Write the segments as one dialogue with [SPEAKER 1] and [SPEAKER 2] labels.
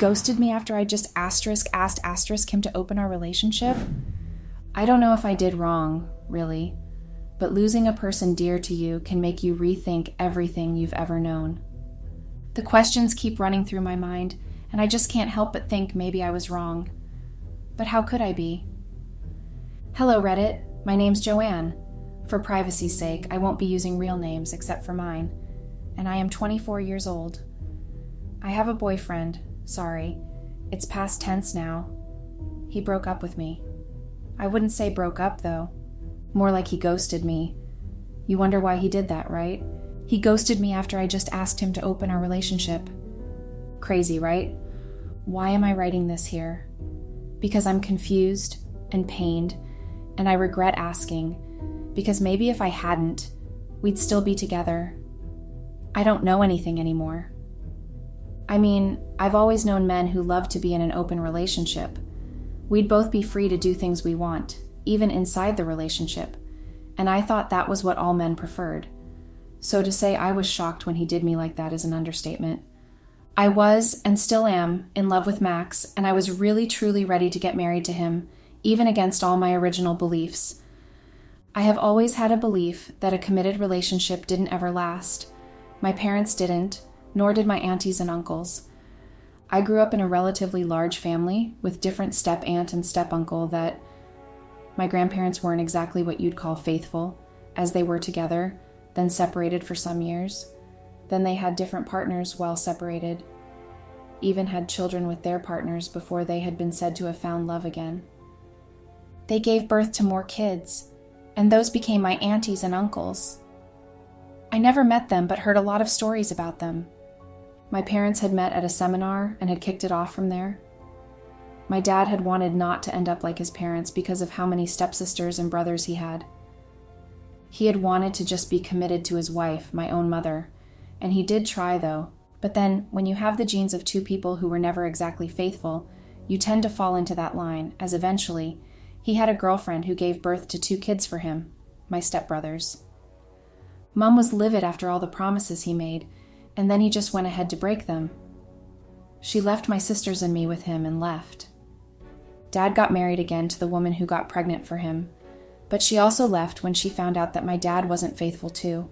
[SPEAKER 1] ghosted me after I just asked him to open our relationship? I don't know if I did wrong, really, but losing a person dear to you can make you rethink everything you've ever known. The questions keep running through my mind, and I just can't help but think maybe I was wrong. But how could I be? Hello, Reddit. My name's Joanne. For privacy's sake, I won't be using real names except for mine, and I am 24 years old. I have a boyfriend. Sorry. It's past tense now. He broke up with me. I wouldn't say broke up, though. More like he ghosted me. You wonder why he did that, right? He ghosted me after I just asked him to open our relationship. Crazy, right? Why am I writing this here? Because I'm confused and pained, and I regret asking, because maybe if I hadn't, we'd still be together. I don't know anything anymore. I mean, I've always known men who love to be in an open relationship. We'd both be free to do things we want, even inside the relationship, and I thought that was what all men preferred. So to say I was shocked when he did me like that is an understatement. I was, and still am, in love with Max, and I was really truly ready to get married to him, even against all my original beliefs. I have always had a belief that a committed relationship didn't ever last. My parents didn't, nor did my aunties and uncles. I grew up in a relatively large family with different step-aunt and step-uncle that my grandparents weren't exactly what you'd call faithful, as they were together, then separated for some years. Then they had different partners while separated, even had children with their partners before they had been said to have found love again. They gave birth to more kids, and those became my aunties and uncles. I never met them, but heard a lot of stories about them. My parents had met at a seminar and had kicked it off from there. My dad had wanted not to end up like his parents because of how many stepsisters and brothers he had. He had wanted to just be committed to his wife, my own mother, and he did try though. But then, when you have the genes of two people who were never exactly faithful, you tend to fall into that line, as eventually, he had a girlfriend who gave birth to 2 kids for him, my stepbrothers. Mom was livid after all the promises he made, and then he just went ahead to break them. She left my sisters and me with him and left. Dad got married again to the woman who got pregnant for him, but she also left when she found out that my dad wasn't faithful too.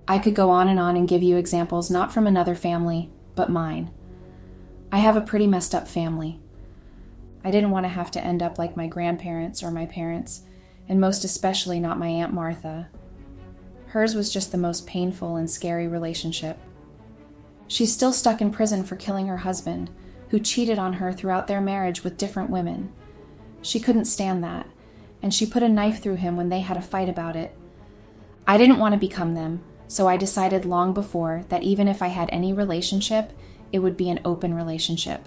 [SPEAKER 1] I could go on and give you examples not from another family, but mine. I have a pretty messed up family. I didn't want to have to end up like my grandparents or my parents, and most especially not my Aunt Martha. Hers was just the most painful and scary relationship. She's still stuck in prison for killing her husband, who cheated on her throughout their marriage with different women. She couldn't stand that, and she put a knife through him when they had a fight about it. I didn't want to become them, so I decided long before that even if I had any relationship, it would be an open relationship.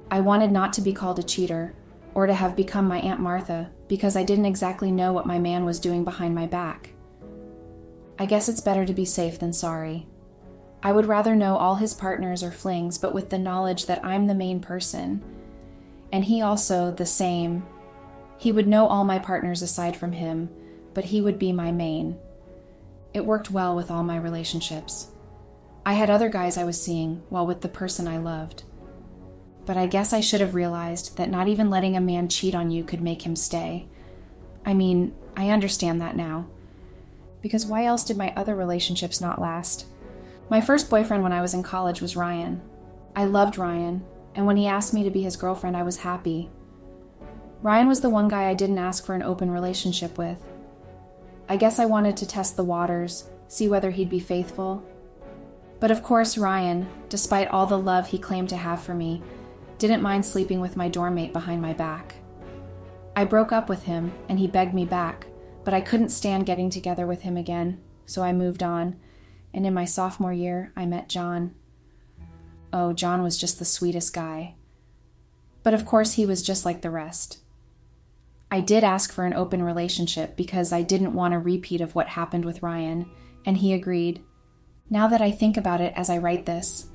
[SPEAKER 1] I wanted not to be called a cheater, or to have become my Aunt Martha, because I didn't exactly know what my man was doing behind my back. I guess it's better to be safe than sorry. I would rather know all his partners or flings, but with the knowledge that I'm the main person. And he also the same. He would know all my partners aside from him, but he would be my main. It worked well with all my relationships. I had other guys I was seeing while with the person I loved. But I guess I should have realized that not even letting a man cheat on you could make him stay. I mean, I understand that now. Because why else did my other relationships not last? My first boyfriend when I was in college was Ryan. I loved Ryan, and when he asked me to be his girlfriend, I was happy. Ryan was the one guy I didn't ask for an open relationship with. I guess I wanted to test the waters, see whether he'd be faithful. But of course Ryan, despite all the love he claimed to have for me, didn't mind sleeping with my dorm mate behind my back. I broke up with him, and he begged me back, but I couldn't stand getting together with him again, so I moved on, and in my sophomore year, I met John. Oh, John was just the sweetest guy. But of course he was just like the rest. I did ask for an open relationship because I didn't want a repeat of what happened with Ryan, and he agreed. Now that I think about it as I write this,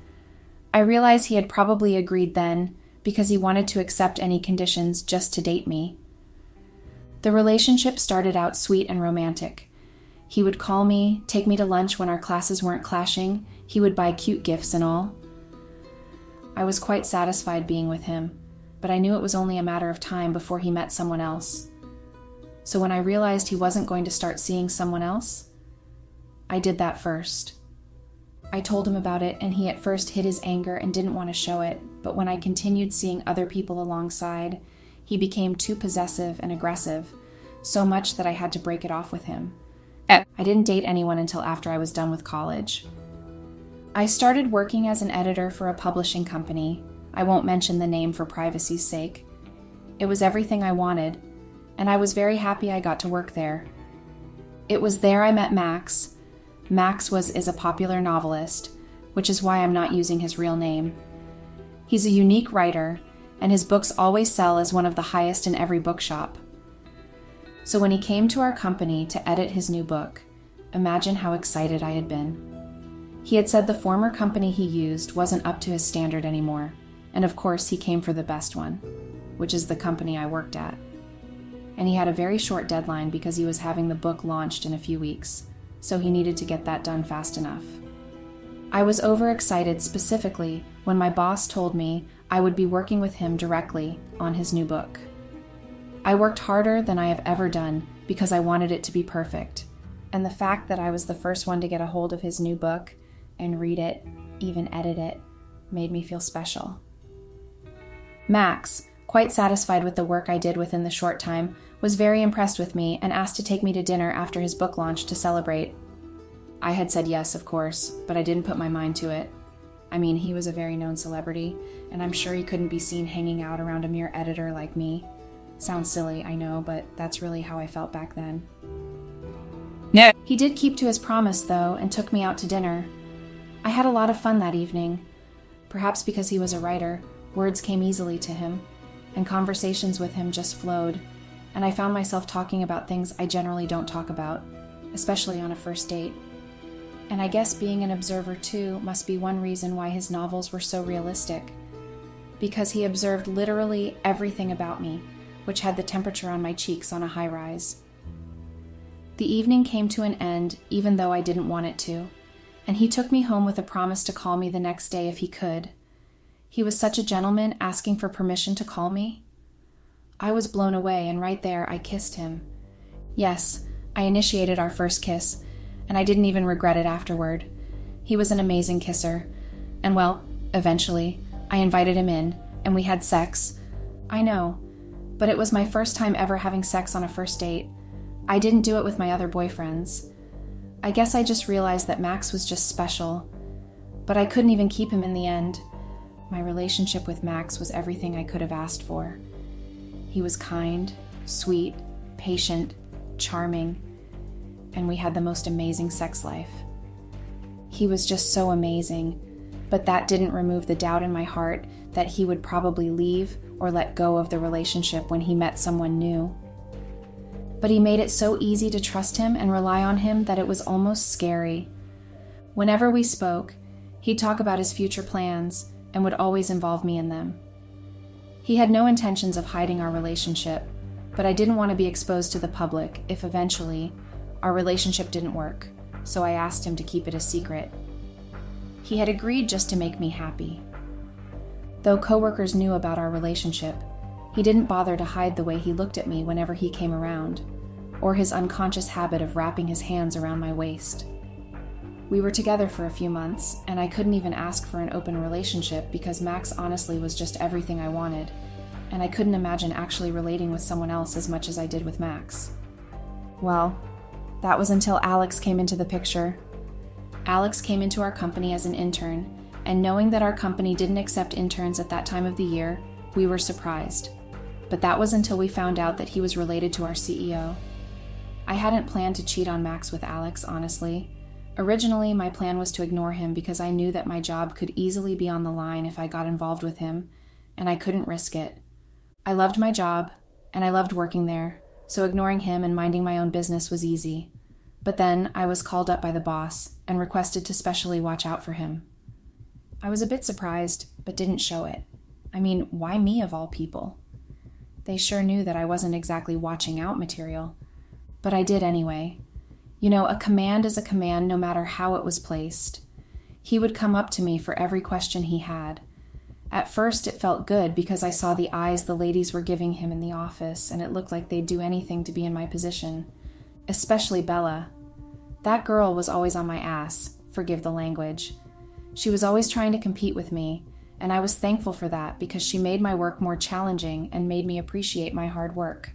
[SPEAKER 1] I realize he had probably agreed then because he wanted to accept any conditions just to date me. The relationship started out sweet and romantic. He would call me, take me to lunch when our classes weren't clashing. He would buy cute gifts and all. I was quite satisfied being with him, but I knew it was only a matter of time before he met someone else. So when I realized he wasn't going to start seeing someone else, I did that first. I told him about it, and he at first hid his anger and didn't want to show it, but when I continued seeing other people alongside, he became too possessive and aggressive, so much that I had to break it off with him. I didn't date anyone until after I was done with college. I started working as an editor for a publishing company. I won't mention the name for privacy's sake. It was everything I wanted, and I was very happy I got to work there. It was there I met Max. Max is a popular novelist, which is why I'm not using his real name. He's a unique writer, and his books always sell as one of the highest in every bookshop. So when he came to our company to edit his new book, imagine how excited I had been. He had said the former company he used wasn't up to his standard anymore, and of course he came for the best one, which is the company I worked at. And he had a very short deadline because he was having the book launched in a few weeks, so he needed to get that done fast enough. I was overexcited specifically when my boss told me I would be working with him directly on his new book. I worked harder than I have ever done because I wanted it to be perfect, and the fact that I was the first one to get a hold of his new book and read it, even edit it, made me feel special. Max, quite satisfied with the work I did within the short time, was very impressed with me and asked to take me to dinner after his book launch to celebrate. I had said yes, of course, but I didn't put my mind to it. I mean, he was a very known celebrity, and I'm sure he couldn't be seen hanging out around a mere editor like me. Sounds silly, I know, but that's really how I felt back then.
[SPEAKER 2] No.
[SPEAKER 1] He did keep to his promise, though, and took me out to dinner. I had a lot of fun that evening. Perhaps because he was a writer, words came easily to him, and conversations with him just flowed, and I found myself talking about things I generally don't talk about, especially on a first date. And I guess being an observer, too, must be one reason why his novels were so realistic. Because he observed literally everything about me, which had the temperature on my cheeks on a high rise. The evening came to an end, even though I didn't want it to, and he took me home with a promise to call me the next day if he could. He was such a gentleman, asking for permission to call me. I was blown away, and right there I kissed him. Yes, I initiated our first kiss, and I didn't even regret it afterward. He was an amazing kisser, and well, eventually, I invited him in, and we had sex. I know, but it was my first time ever having sex on a first date. I didn't do it with my other boyfriends. I guess I just realized that Max was just special, but I couldn't even keep him in the end. My relationship with Max was everything I could have asked for. He was kind, sweet, patient, charming, and we had the most amazing sex life. He was just so amazing, but that didn't remove the doubt in my heart that he would probably leave or let go of the relationship when he met someone new. But he made it so easy to trust him and rely on him that it was almost scary. Whenever we spoke, he'd talk about his future plans and would always involve me in them. He had no intentions of hiding our relationship, but I didn't want to be exposed to the public if eventually our relationship didn't work, so I asked him to keep it a secret. He had agreed just to make me happy. Though coworkers knew about our relationship, he didn't bother to hide the way he looked at me whenever he came around, or his unconscious habit of wrapping his hands around my waist. We were together for a few months, and I couldn't even ask for an open relationship because Max honestly was just everything I wanted, and I couldn't imagine actually relating with someone else as much as I did with Max. Well, that was until Alex came into the picture. Alex came into our company as an intern, and knowing that our company didn't accept interns at that time of the year, we were surprised. But that was until we found out that he was related to our CEO. I hadn't planned to cheat on Max with Alex, honestly. Originally, my plan was to ignore him because I knew that my job could easily be on the line if I got involved with him, and I couldn't risk it. I loved my job, and I loved working there, so ignoring him and minding my own business was easy. But then I was called up by the boss and requested to specially watch out for him. I was a bit surprised, but didn't show it. I mean, why me of all people? They sure knew that I wasn't exactly watching out material, but I did anyway. You know, a command is a command no matter how it was placed. He would come up to me for every question he had, At first, it felt good because I saw the eyes the ladies were giving him in the office, and it looked like they'd do anything to be in my position. Especially Bella. That girl was always on my ass, forgive the language. She was always trying to compete with me, and I was thankful for that because she made my work more challenging and made me appreciate my hard work.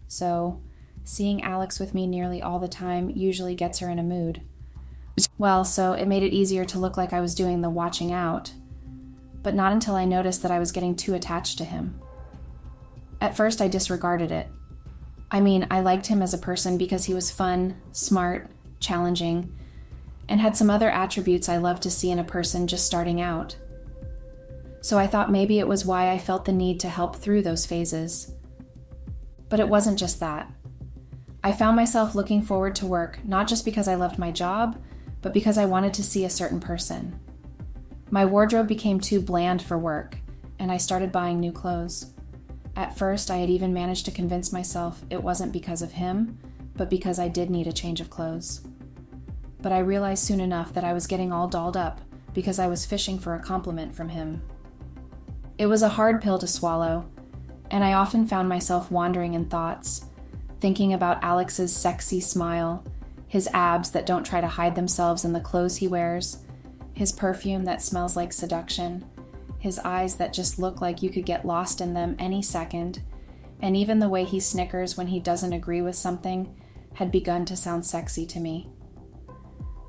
[SPEAKER 1] So, seeing Alex with me nearly all the time usually gets her in a mood. Well, so it made it easier to look like I was doing the watching out, but not until I noticed that I was getting too attached to him. At first, I disregarded it. I mean, I liked him as a person because he was fun, smart, challenging, and had some other attributes I loved to see in a person just starting out. So I thought maybe it was why I felt the need to help through those phases. But it wasn't just that. I found myself looking forward to work, not just because I loved my job, but because I wanted to see a certain person. My wardrobe became too bland for work, and I started buying new clothes. At first, I had even managed to convince myself it wasn't because of him, but because I did need a change of clothes. But I realized soon enough that I was getting all dolled up because I was fishing for a compliment from him. It was a hard pill to swallow, and I often found myself wandering in thoughts, thinking about Alex's sexy smile, his abs that don't try to hide themselves in the clothes he wears, his perfume that smells like seduction, his eyes that just look like you could get lost in them any second, and even the way he snickers when he doesn't agree with something had begun to sound sexy to me.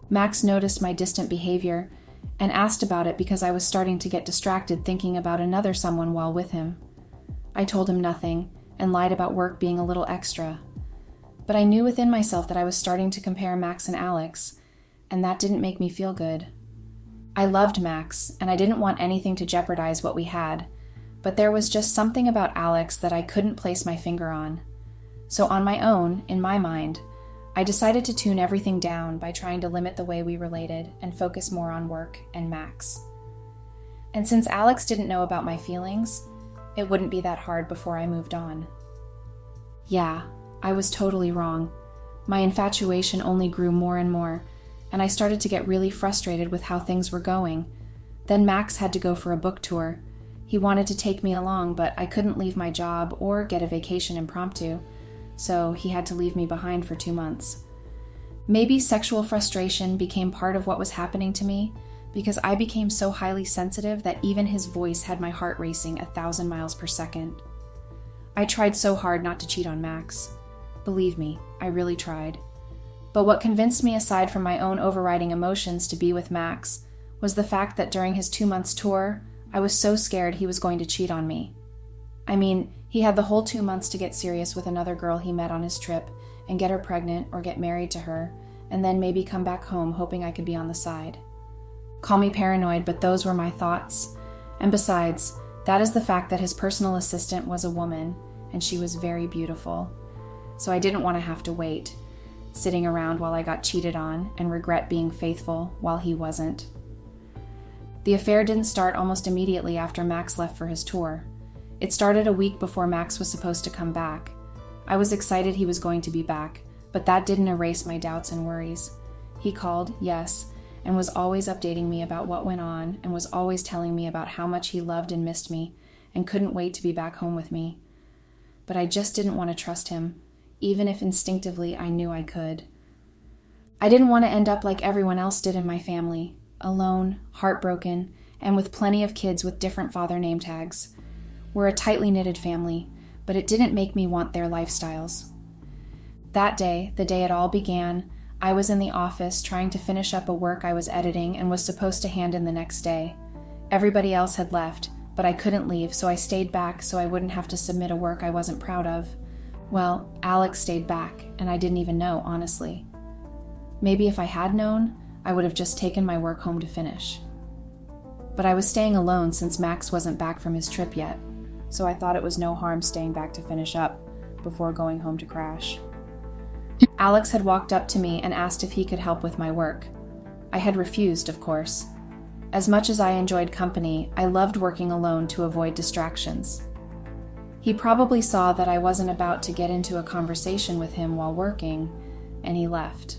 [SPEAKER 1] Max noticed my distant behavior and asked about it because I was starting to get distracted thinking about another someone while with him. I told him nothing and lied about work being a little extra. But I knew within myself that I was starting to compare Max and Alex, and that didn't make me feel good. I loved Max, and I didn't want anything to jeopardize what we had, but there was just something about Alex that I couldn't place my finger on. So on my own, in my mind, I decided to tune everything down by trying to limit the way we related and focus more on work and Max. And since Alex didn't know about my feelings, it wouldn't be that hard before I moved on. Yeah, I was totally wrong. My infatuation only grew more and more, and I started to get really frustrated with how things were going. Then Max had to go for a book tour. He wanted to take me along, but I couldn't leave my job or get a vacation impromptu, so he had to leave me behind for 2 months. Maybe sexual frustration became part of what was happening to me, because I became so highly sensitive that even his voice had my heart racing 1,000 miles per second. I tried so hard not to cheat on Max. Believe me, I really tried. But what convinced me, aside from my own overriding emotions, to be with Max was the fact that during his 2 months tour, I was so scared he was going to cheat on me. I mean, he had the whole 2 months to get serious with another girl he met on his trip and get her pregnant or get married to her, and then maybe come back home hoping I could be on the side. Call me paranoid, but those were my thoughts. And besides, that is the fact that his personal assistant was a woman, and she was very beautiful. So I didn't want to have to wait, sitting around while I got cheated on and regret being faithful while he wasn't. The affair didn't start almost immediately after Max left for his tour. It started a week before Max was supposed to come back. I was excited he was going to be back, but that didn't erase my doubts and worries. He called, yes, and was always updating me about what went on and was always telling me about how much he loved and missed me and couldn't wait to be back home with me. But I just didn't want to trust him, even if instinctively I knew I could. I didn't want to end up like everyone else did in my family, alone, heartbroken, and with plenty of kids with different father name tags. We're a tightly knitted family, but it didn't make me want their lifestyles. That day, the day it all began, I was in the office trying to finish up a work I was editing and was supposed to hand in the next day. Everybody else had left, but I couldn't leave, so I stayed back so I wouldn't have to submit a work I wasn't proud of. Well, Alex stayed back, and I didn't even know, honestly. Maybe if I had known, I would have just taken my work home to finish. But I was staying alone since Max wasn't back from his trip yet, so I thought it was no harm staying back to finish up before going home to crash. Alex had walked up to me and asked if he could help with my work. I had refused, of course. As much as I enjoyed company, I loved working alone to avoid distractions. He probably saw that I wasn't about to get into a conversation with him while working, and he left.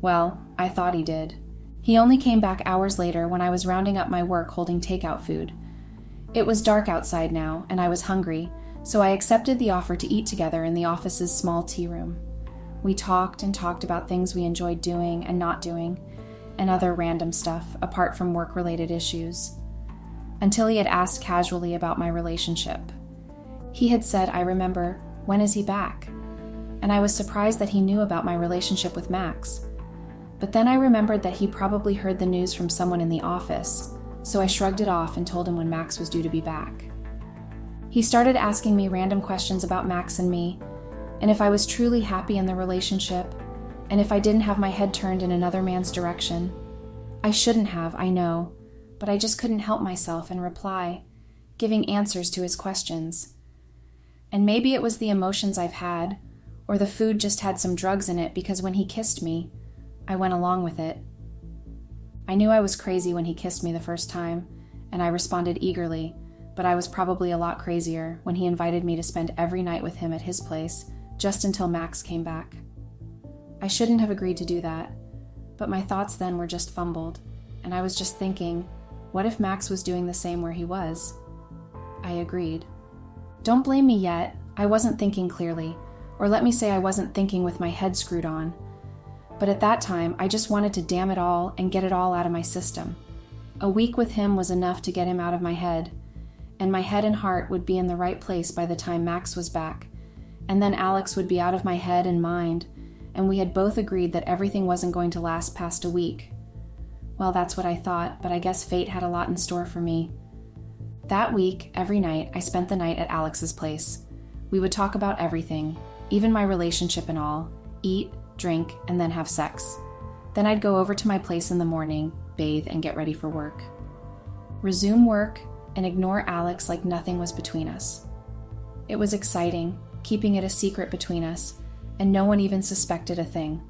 [SPEAKER 1] Well, I thought he did. He only came back hours later when I was rounding up my work holding takeout food. It was dark outside now, and I was hungry, so I accepted the offer to eat together in the office's small tea room. We talked and talked about things we enjoyed doing and not doing, and other random stuff apart from work-related issues, until he had asked casually about my relationship. He had said, I remember, when is he back? And I was surprised that he knew about my relationship with Max. But then I remembered that he probably heard the news from someone in the office, so I shrugged it off and told him when Max was due to be back. He started asking me random questions about Max and me, and if I was truly happy in the relationship, and if I didn't have my head turned in another man's direction. I shouldn't have, I know, but I just couldn't help myself and reply, giving answers to his questions. And maybe it was the emotions I've had, or the food just had some drugs in it, because when he kissed me, I went along with it. I knew I was crazy when he kissed me the first time, and I responded eagerly, but I was probably a lot crazier when he invited me to spend every night with him at his place, just until Max came back. I shouldn't have agreed to do that, but my thoughts then were just fumbled, and I was just thinking, what if Max was doing the same where he was? I agreed. Don't blame me yet, I wasn't thinking clearly, or let me say I wasn't thinking with my head screwed on. But at that time, I just wanted to damn it all and get it all out of my system. A week with him was enough to get him out of my head, and my head and heart would be in the right place by the time Max was back, and then Alex would be out of my head and mind, and we had both agreed that everything wasn't going to last past a week. Well, that's what I thought, but I guess fate had a lot in store for me. That week, every night, I spent the night at Alex's place. We would talk about everything, even my relationship and all, eat, drink, and then have sex. Then I'd go over to my place in the morning, bathe, and get ready for work. Resume work and ignore Alex like nothing was between us. It was exciting, keeping it a secret between us, and no one even suspected a thing.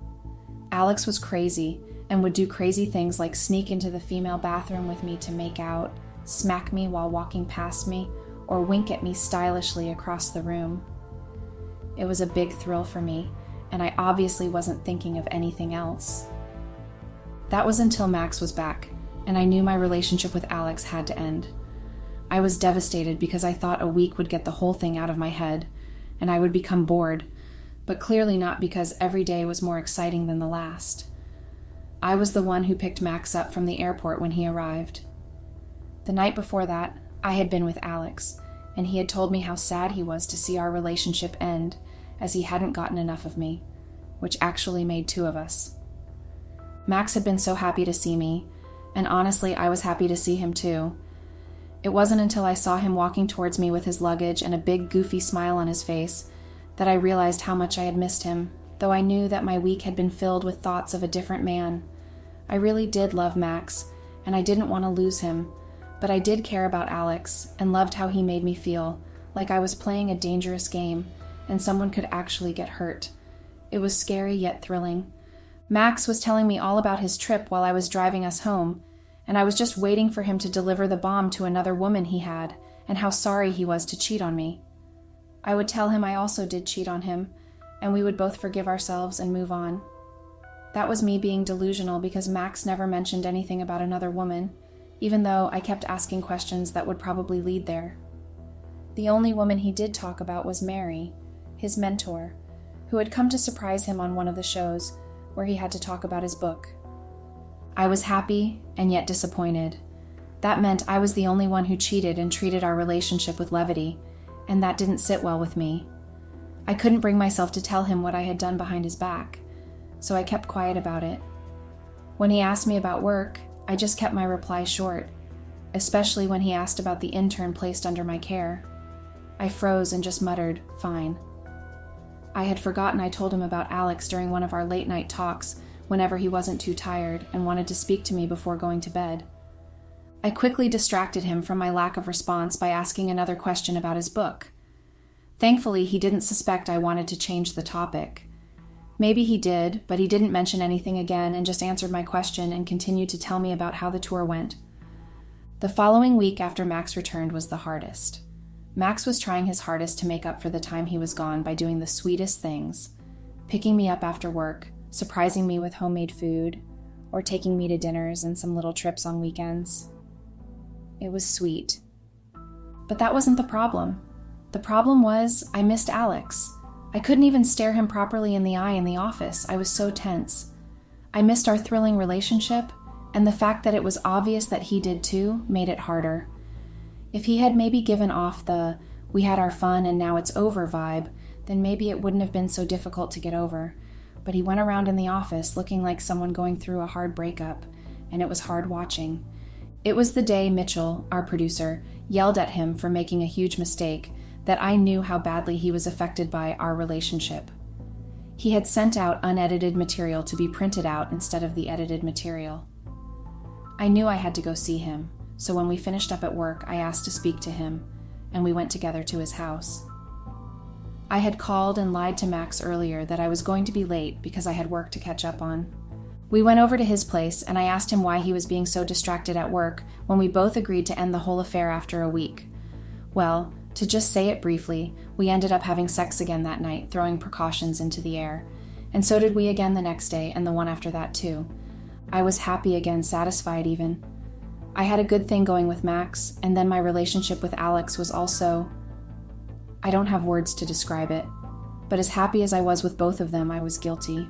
[SPEAKER 1] Alex was crazy and would do crazy things like sneak into the female bathroom with me to make out, smack me while walking past me, or wink at me stylishly across the room. It was a big thrill for me, and I obviously wasn't thinking of anything else. That was until Max was back, and I knew my relationship with Alex had to end. I was devastated because I thought a week would get the whole thing out of my head, and I would become bored, but clearly not because every day was more exciting than the last. I was the one who picked Max up from the airport when he arrived. The night before that, I had been with Alex, and he had told me how sad he was to see our relationship end, as he hadn't gotten enough of me, which actually made two of us. Max had been so happy to see me, and honestly, I was happy to see him too. It wasn't until I saw him walking towards me with his luggage and a big goofy smile on his face that I realized how much I had missed him, though I knew that my week had been filled with thoughts of a different man. I really did love Max, and I didn't want to lose him, but I did care about Alex and loved how he made me feel, like I was playing a dangerous game and someone could actually get hurt. It was scary yet thrilling. Max was telling me all about his trip while I was driving us home, and I was just waiting for him to deliver the bomb to another woman he had, and how sorry he was to cheat on me. I would tell him I also did cheat on him, and we would both forgive ourselves and move on. That was me being delusional because Max never mentioned anything about another woman, even though I kept asking questions that would probably lead there. The only woman he did talk about was Mary, his mentor, who had come to surprise him on one of the shows where he had to talk about his book. I was happy and yet disappointed. That meant I was the only one who cheated and treated our relationship with levity, and that didn't sit well with me. I couldn't bring myself to tell him what I had done behind his back, so I kept quiet about it. When he asked me about work, I just kept my reply short, especially when he asked about the intern placed under my care. I froze and just muttered, "Fine." I had forgotten I told him about Alex during one of our late-night talks whenever he wasn't too tired and wanted to speak to me before going to bed. I quickly distracted him from my lack of response by asking another question about his book. Thankfully, he didn't suspect I wanted to change the topic. Maybe he did, but he didn't mention anything again and just answered my question and continued to tell me about how the tour went. The following week after Max returned was the hardest. Max was trying his hardest to make up for the time he was gone by doing the sweetest things, picking me up after work, surprising me with homemade food, or taking me to dinners and some little trips on weekends. It was sweet. But that wasn't the problem. The problem was I missed Alex. I couldn't even stare him properly in the eye in the office. I was so tense. I missed our thrilling relationship, and the fact that it was obvious that he did too made it harder. If he had maybe given off the "we had our fun and now it's over" vibe, then maybe it wouldn't have been so difficult to get over. But he went around in the office looking like someone going through a hard breakup, and it was hard watching. It was the day Mitchell, our producer, yelled at him for making a huge mistake that I knew how badly he was affected by our relationship. He had sent out unedited material to be printed out instead of the edited material. I knew I had to go see him, so when we finished up at work, I asked to speak to him, and we went together to his house. I had called and lied to Max earlier that I was going to be late because I had work to catch up on. We went over to his place, and I asked him why he was being so distracted at work when we both agreed to end the whole affair after a week. Well, to just say it briefly, we ended up having sex again that night, throwing precautions into the air. And so did we again the next day, and the one after that too. I was happy again, satisfied even. I had a good thing going with Max, and then my relationship with Alex was also... I don't have words to describe it, but as happy as I was with both of them, I was guilty.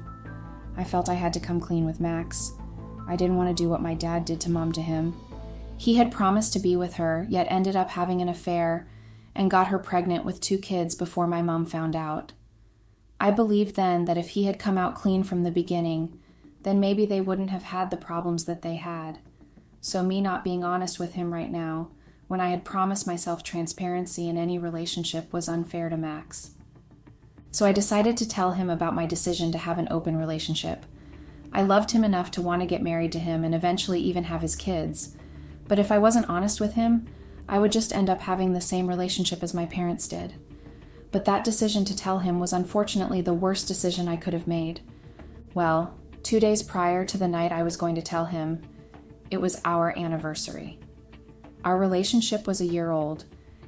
[SPEAKER 1] I felt I had to come clean with Max. I didn't want to do what my dad did to Mom to him. He had promised to be with her, yet ended up having an affair and got her pregnant with 2 kids before my mom found out. I believed then that if he had come out clean from the beginning, then maybe they wouldn't have had the problems that they had. So me not being honest with him right now, when I had promised myself transparency in any relationship, was unfair to Max. So I decided to tell him about my decision to have an open relationship. I loved him enough to want to get married to him and eventually even have his kids. But if I wasn't honest with him, I would just end up having the same relationship as my parents did. But that decision to tell him was unfortunately the worst decision I could have made. Well, 2 days prior to the night I was going to tell him, it was our anniversary. Our relationship was a year old,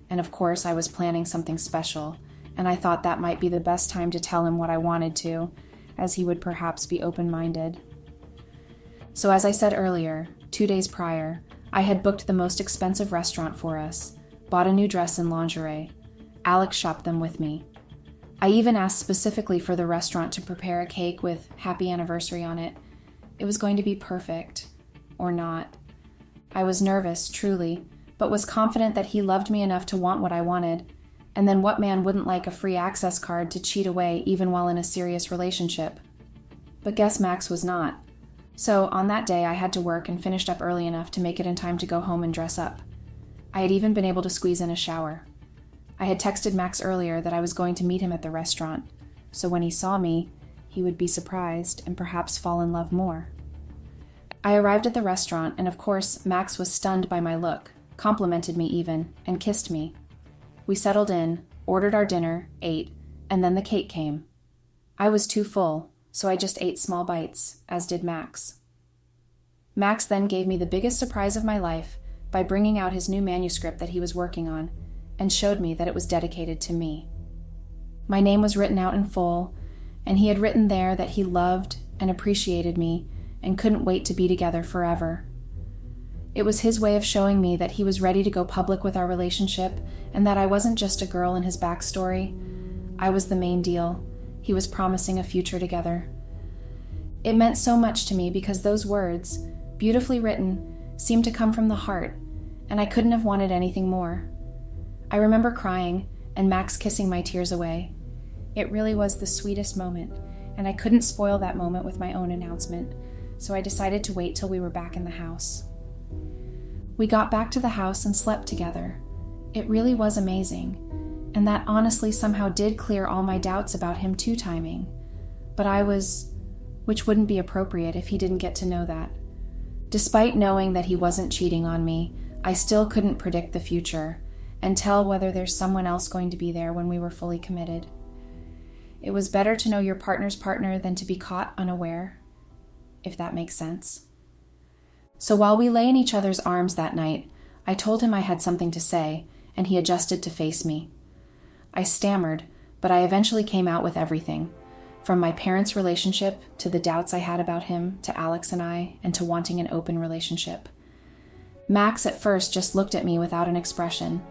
[SPEAKER 1] and of course I was planning something special, and I thought that might be the best time to tell him what I wanted to, as he would perhaps be open-minded. So as I said earlier, 2 days prior, I had booked the most expensive restaurant for us, bought a new dress and lingerie. Alex shopped them with me. I even asked specifically for the restaurant to prepare a cake with "Happy Anniversary" on it. It was going to be perfect. Or not. I was nervous, truly, but was confident that he loved me enough to want what I wanted. And then what man wouldn't like a free access card to cheat away even while in a serious relationship? But guess Max was not. So on that day, I had to work and finished up early enough to make it in time to go home and dress up. I had even been able to squeeze in a shower. I had texted Max earlier that I was going to meet him at the restaurant, so when he saw me, he would be surprised and perhaps fall in love more. I arrived at the restaurant, and of course, Max was stunned by my look, complimented me even, and kissed me. We settled in, ordered our dinner, ate, and then the cake came. I was too full, so I just ate small bites, as did Max. Max then gave me the biggest surprise of my life by bringing out his new manuscript that he was working on, and showed me that it was dedicated to me. My name was written out in full, and he had written there that he loved and appreciated me and couldn't wait to be together forever. It was his way of showing me that he was ready to go public with our relationship and that I wasn't just a girl in his backstory. I was the main deal. He was promising a future together. It meant so much to me because those words, beautifully written, seemed to come from the heart, and I couldn't have wanted anything more. I remember crying and Max kissing my tears away. It really was the sweetest moment, and I couldn't spoil that moment with my own announcement, so I decided to wait till we were back in the house. We got back to the house and slept together. It really was amazing, and that honestly somehow did clear all my doubts about him two-timing. But which wouldn't be appropriate if he didn't get to know that. Despite knowing that he wasn't cheating on me, I still couldn't predict the future and tell whether there's someone else going to be there when we were fully committed. It was better to know your partner's partner than to be caught unaware, if that makes sense. So while we lay in each other's arms that night, I told him I had something to say, and he adjusted to face me. I stammered, but I eventually came out with everything, from my parents' relationship to the doubts I had about him, to Alex and I, and to wanting an open relationship. Max at first just looked at me without an expression.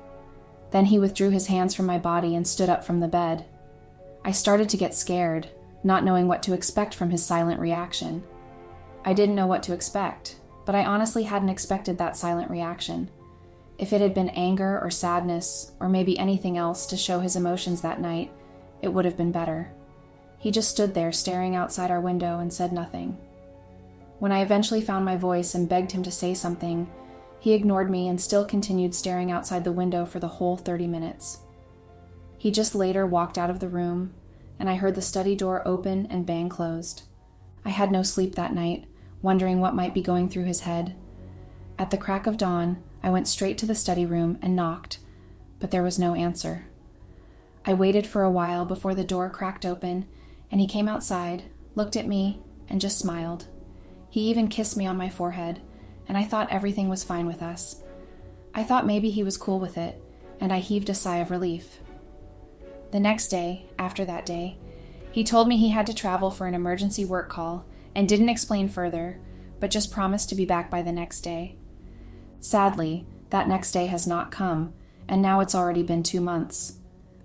[SPEAKER 1] Then he withdrew his hands from my body and stood up from the bed. I started to get scared, not knowing what to expect from his silent reaction. I didn't know what to expect, but I honestly hadn't expected that silent reaction. If it had been anger or sadness, or maybe anything else to show his emotions that night, it would have been better. He just stood there staring outside our window and said nothing. When I eventually found my voice and begged him to say something, he ignored me and still continued staring outside the window for the whole 30 minutes. He just later walked out of the room, and I heard the study door open and bang closed. I had no sleep that night, wondering what might be going through his head. At the crack of dawn, I went straight to the study room and knocked, but there was no answer. I waited for a while before the door cracked open, and he came outside, looked at me, and just smiled. He even kissed me on my forehead, and I thought everything was fine with us. I thought maybe he was cool with it, and I heaved a sigh of relief. The next day, after that day, he told me he had to travel for an emergency work call and didn't explain further, but just promised to be back by the next day. Sadly, that next day has not come, and now it's already been 2 months.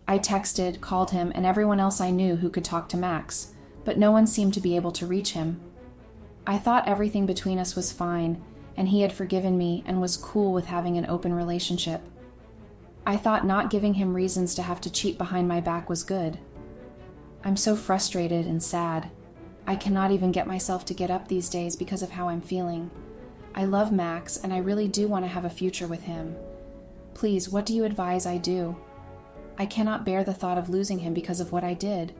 [SPEAKER 1] I texted, called him, and everyone else I knew who could talk to Max, but no one seemed to be able to reach him. I thought everything between us was fine, and he had forgiven me and was cool with having an open relationship. I thought not giving him reasons to have to cheat behind my back was good. I'm so frustrated and sad. I cannot even get myself to get up these days because of how I'm feeling. I love Max, and I really do want to have a future with him. Please, what do you advise I do? I cannot bear the thought of losing him because of what I did.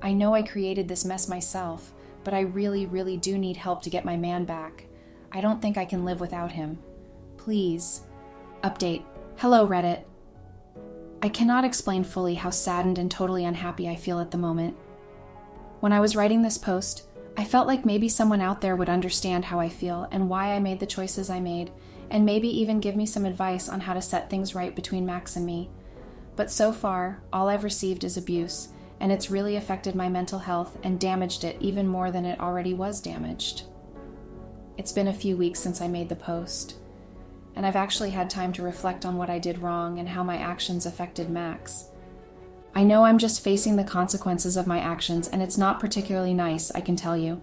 [SPEAKER 1] I know I created this mess myself, but I really, really do need help to get my man back. I don't think I can live without him. Please. Update. Hello, Reddit. I cannot explain fully how saddened and totally unhappy I feel at the moment. When I was writing this post, I felt like maybe someone out there would understand how I feel and why I made the choices I made, and maybe even give me some advice on how to set things right between Max and me. But so far, all I've received is abuse, and it's really affected my mental health and damaged it even more than it already was damaged. It's been a few weeks since I made the post, and I've actually had time to reflect on what I did wrong and how my actions affected Max. I know I'm just facing the consequences of my actions, and it's not particularly nice, I can tell you.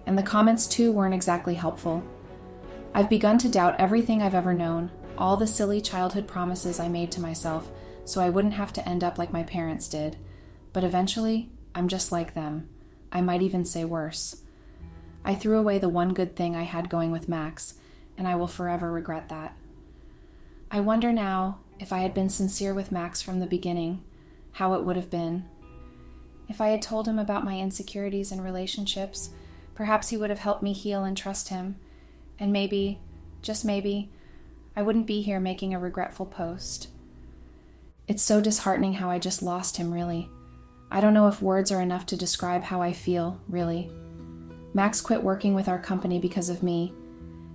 [SPEAKER 1] And the comments too weren't exactly helpful. I've begun to doubt everything I've ever known, all the silly childhood promises I made to myself, so I wouldn't have to end up like my parents did. But eventually, I'm just like them. I might even say worse. I threw away the one good thing I had going with Max, and I will forever regret that. I wonder now, if I had been sincere with Max from the beginning, how it would have been. If I had told him about my insecurities in relationships, perhaps he would have helped me heal and trust him, and maybe, just maybe, I wouldn't be here making a regretful post. It's so disheartening how I just lost him, really. I don't know if words are enough to describe how I feel, really. Max quit working with our company because of me,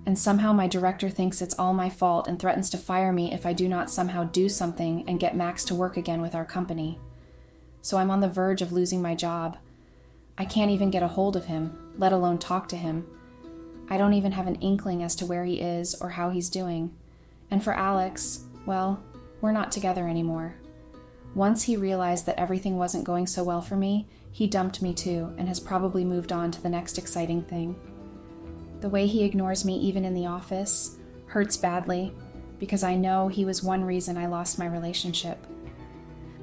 [SPEAKER 1] and somehow my director thinks it's all my fault and threatens to fire me if I do not somehow do something and get Max to work again with our company. So I'm on the verge of losing my job. I can't even get a hold of him, let alone talk to him. I don't even have an inkling as to where he is or how he's doing. And for Alex, well, we're not together anymore. Once he realized that everything wasn't going so well for me, he dumped me too and has probably moved on to the next exciting thing. The way he ignores me even in the office hurts badly because I know he was one reason I lost my relationship.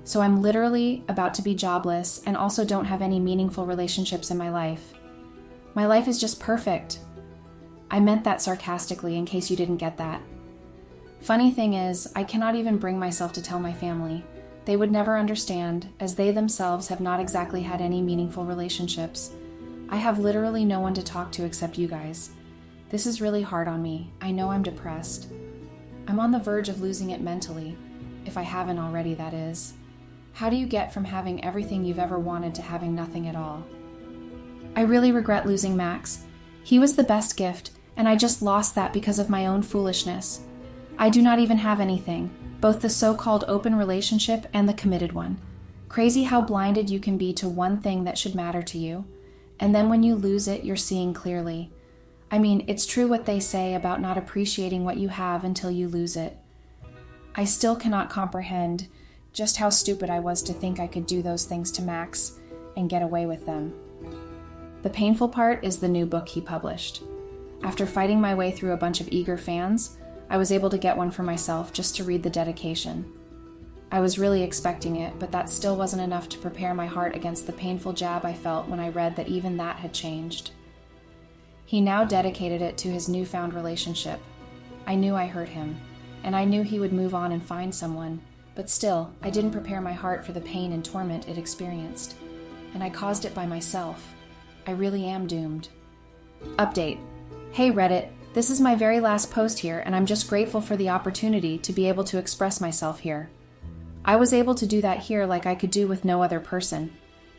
[SPEAKER 1] So I'm literally about to be jobless and also don't have any meaningful relationships in my life. My life is just perfect. I meant that sarcastically in case you didn't get that. Funny thing is, I cannot even bring myself to tell my family. They would never understand, as they themselves have not exactly had any meaningful relationships. I have literally no one to talk to except you guys. This is really hard on me. I know I'm depressed. I'm on the verge of losing it mentally, if I haven't already, that is. How do you get from having everything you've ever wanted to having nothing at all? I really regret losing Max. He was the best gift, and I just lost that because of my own foolishness. I do not even have anything, both the so-called open relationship and the committed one. Crazy how blinded you can be to one thing that should matter to you. And then when you lose it, you're seeing clearly. I mean, it's true what they say about not appreciating what you have until you lose it. I still cannot comprehend just how stupid I was to think I could do those things to Max and get away with them. The painful part is the new book he published. After fighting my way through a bunch of eager fans, I was able to get one for myself just to read the dedication. I was really expecting it, but that still wasn't enough to prepare my heart against the painful jab I felt when I read that even that had changed. He now dedicated it to his newfound relationship. I knew I hurt him, and I knew he would move on and find someone, but still, I didn't prepare my heart for the pain and torment it experienced, and I caused it by myself. I really am doomed. Update. Hey Reddit, this is my very last post here, and I'm just grateful for the opportunity to be able to express myself here. I was able to do that here like I could do with no other person.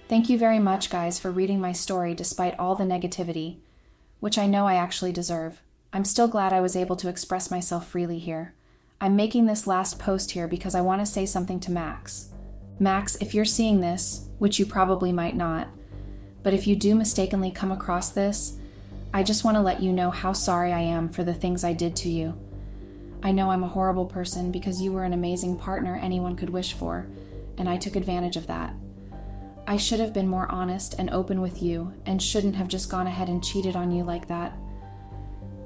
[SPEAKER 1] Thank you very much, guys, for reading my story despite all the negativity, which I know I actually deserve. I'm still glad I was able to express myself freely here. I'm making this last post here because I want to say something to Max. Max, if you're seeing this, which you probably might not, but if you do mistakenly come across this, I just want to let you know how sorry I am for the things I did to you. I know I'm a horrible person because you were an amazing partner anyone could wish for, and I took advantage of that. I should have been more honest and open with you and shouldn't have just gone ahead and cheated on you like that.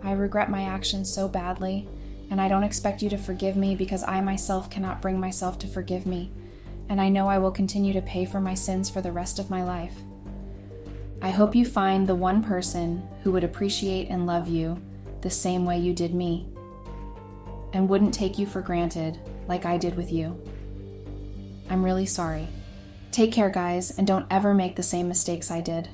[SPEAKER 1] I regret my actions so badly, and I don't expect you to forgive me because I myself cannot bring myself to forgive me, and I know I will continue to pay for my sins for the rest of my life. I hope you find the one person who would appreciate and love you the same way you did me, and wouldn't take you for granted like I did with you. I'm really sorry. Take care, guys, and don't ever make the same mistakes I did.